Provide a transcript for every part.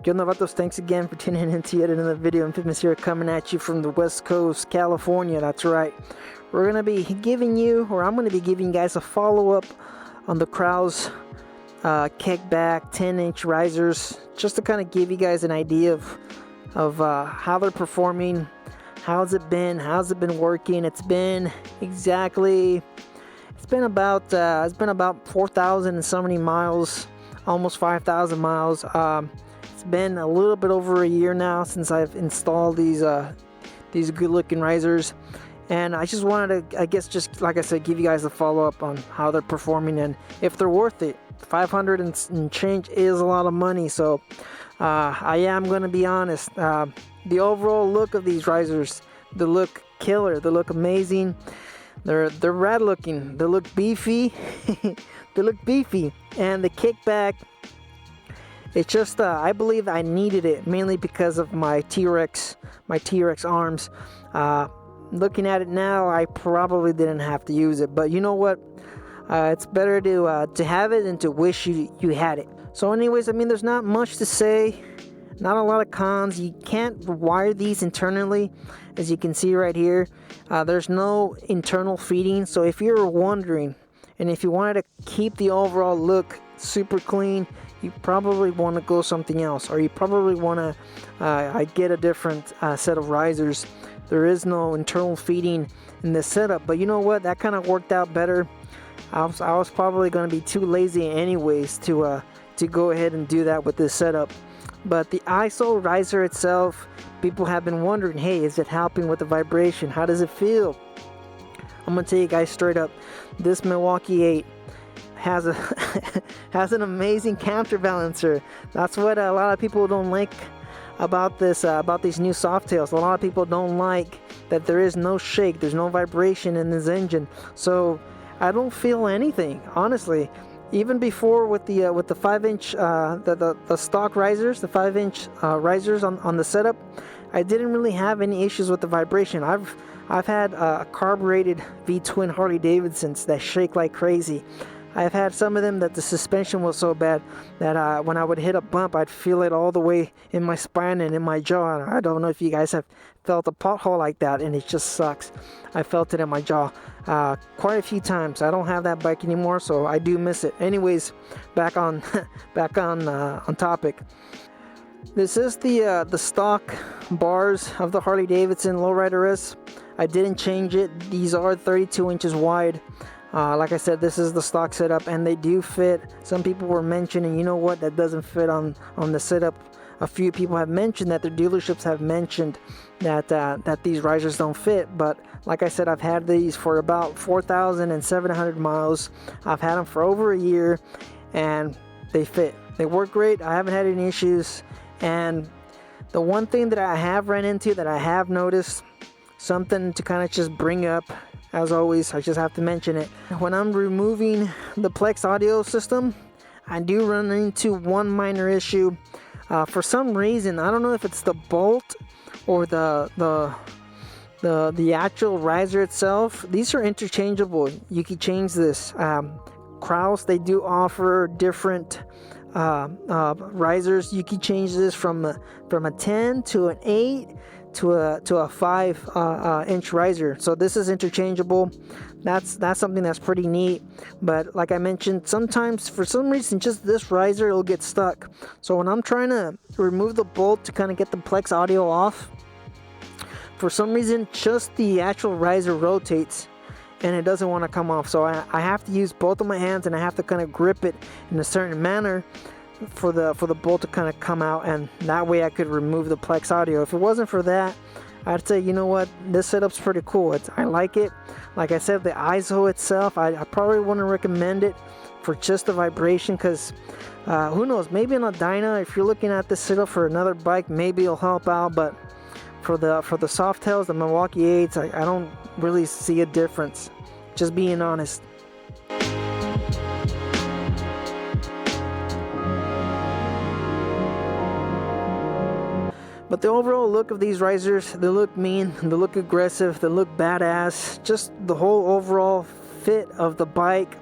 Yo novatos, thanks again for tuning into yet another video. And Fitness here, coming at you from the West Coast, California. That's right. We're gonna be giving you, or I'm gonna be giving you guys a follow-up on the Kraus Kickback 10-inch risers, just to kind of give you guys an idea of how they're performing. How's it been working? It's been about 4,000 and so many miles, almost 5,000 miles. It's been a little bit over a year now since I've installed these good-looking risers, and I just wanted to, I guess, just like I said, give you guys a follow-up on how they're performing and if they're worth it. 500 and change is a lot of money, so I am going to be honest. The overall look of these risers, they look killer, they look amazing, they're rad looking, they look beefy. They look beefy, and the Kickback, it's just I believe I needed it mainly because of my T-Rex arms. Looking at it now, I probably didn't have to use it, but you know what, it's better to have it than to wish you had it. So anyways, I mean, there's not much to say, not a lot of cons. You can't wire these internally, as you can see right here. There's no internal feeding, so if you're wondering, and if you wanted to keep the overall look super clean, you probably want to go something else, or you probably want to get a different set of risers. There is no internal feeding in this setup, but you know what, that kind of worked out better. I was probably going to be too lazy anyways to go ahead and do that with this setup. But the ISO riser itself, people have been wondering, hey, is it helping with the vibration? How does it feel? I'm gonna tell you guys straight up, this Milwaukee 8 has an amazing counterbalancer. That's what a lot of people don't like about these new Softails. A lot of people don't like that there is no shake, there's no vibration in this engine. So I don't feel anything, honestly. Even before with the 5-inch the stock risers, the 5-inch risers on the setup, I didn't really have any issues with the vibration. I've had carbureted V-twin Harley-Davidsons that shake like crazy. I've had some of them that the suspension was so bad that when I would hit a bump, I'd feel it all the way in my spine and in my jaw. I don't know if you guys have felt a pothole like that, and it just sucks. I felt it in my jaw quite a few times. I don't have that bike anymore, so I do miss it. Anyways, back on topic. This is the stock bars of the Harley-Davidson Lowrider S. I didn't change it. These are 32 inches wide. Like I said, this is the stock setup, and they do fit. Some people were mentioning, you know what, that doesn't fit on the setup. A few people have mentioned that their dealerships have mentioned that these risers don't fit. But like I said, I've had these for about 4,700 miles. I've had them for over a year, and they fit. They work great. I haven't had any issues. And the one thing that I have run into, that I have noticed, something to kind of just bring up, as always, I just have to mention it. When I'm removing the Plex audio system, I do run into one minor issue. For some reason, I don't know if it's the bolt or the actual riser itself. These are interchangeable. You can change this. Kraus, they do offer different risers. You can change this from a 10 to an 8 to a 5-inch riser. So this is interchangeable. That's something that's pretty neat. But like I mentioned, sometimes for some reason just this riser will get stuck. So when I'm trying to remove the bolt to kind of get the Plex audio off, for some reason just the actual riser rotates and it doesn't want to come off. So I have to use both of my hands, and I have to kind of grip it in a certain manner for the bolt to kind of come out, and that way I could remove the Plex audio. If it wasn't for that, I'd say, you know what, this setup's pretty cool. I like it. Like I said, the ISO itself, I probably wouldn't recommend it for just the vibration, because who knows, maybe on a dyno, if you're looking at this setup for another bike, maybe it'll help out. But for the Softails, the Milwaukee 8s, I don't really see a difference, just being honest. But the overall look of these risers, they look mean, they look aggressive, they look badass. Just the whole overall fit of the bike.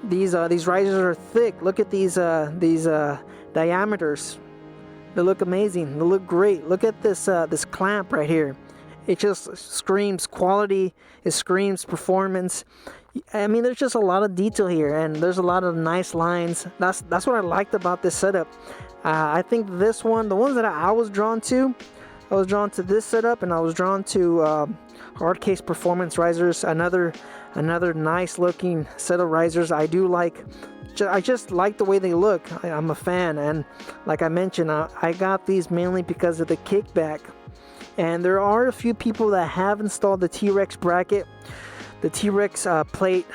These risers are thick. Look at these diameters. They look amazing. They look great. Look at this this clamp right here. It just screams quality. It screams performance. I mean, there's just a lot of detail here, and there's a lot of nice lines. That's what I liked about this setup. I think this one, the ones that I was drawn to, I was drawn to this setup, and I was drawn to hard case performance risers. Another nice looking set of risers. I just like the way they look. I'm a fan, and like I mentioned, I got these mainly because of the Kickback. And there are a few people that have installed the T-Rex bracket, the T-Rex plate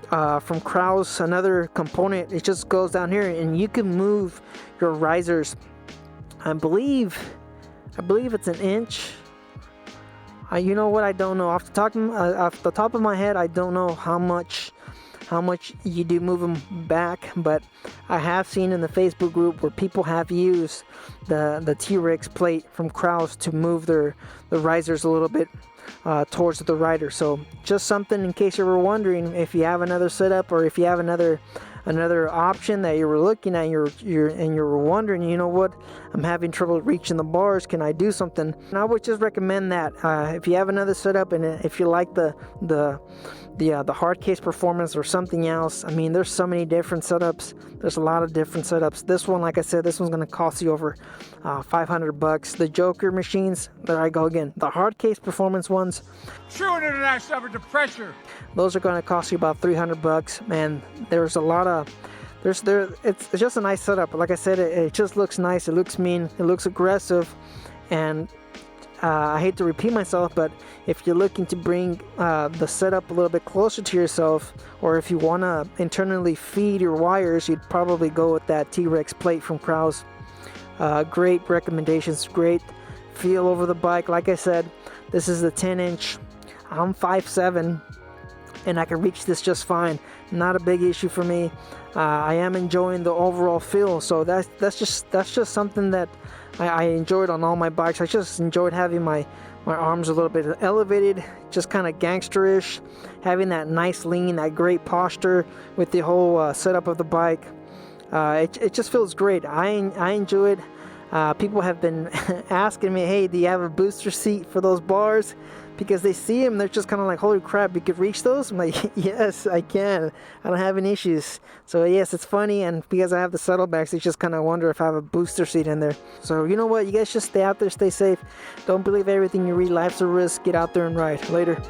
from Kraus, another component. It just goes down here, and you can move your risers. I believe it's an inch. You know what? I don't know off the top of my head. I don't know how much you do move them back, but I have seen in the Facebook group where people have used the T-Rex plate from Kraus to move the risers a little bit towards the rider. So just something in case you were wondering, if you have another setup, or if you have another option that you were looking at, and you're wondering, you know what, I'm having trouble reaching the bars, can I do something? And I would just recommend that if you have another setup, and if you like the hard case performance or something else. I mean, there's so many different setups. There's a lot of different setups. This one, like I said, this one's going to cost you over $500. The Joker machines, there I go again. The hard case performance ones, true internet suffered the pressure. Those are going to cost you about $300. Man, there's a lot of it's just a nice setup. Like I said, it just looks nice. It looks mean. It looks aggressive, and I hate to repeat myself, but if you're looking to bring the setup a little bit closer to yourself, or if you want to internally feed your wires, you'd probably go with that T-Rex plate from Kraus. Great recommendations, great feel over the bike. Like I said, this is the 10-inch. I'm 5'7", and I can reach this just fine. Not a big issue for me. I am enjoying the overall feel, so that's just something that I enjoyed on all my bikes. I just enjoyed having my arms a little bit elevated, just kind of gangsterish, having that nice lean, that great posture with the whole setup of the bike. It just feels great. I enjoy it. People have been asking me, hey, do you have a booster seat for those bars? Because they see them, they're just kind of like, holy crap, you could reach those? I'm like, yes, I can. I don't have any issues. So yes, it's funny, and because I have the saddlebags, they just kind of wonder if I have a booster seat in there. So you know what, you guys just stay out there, stay safe. Don't believe everything you read. Life's a risk. Get out there and ride. Later.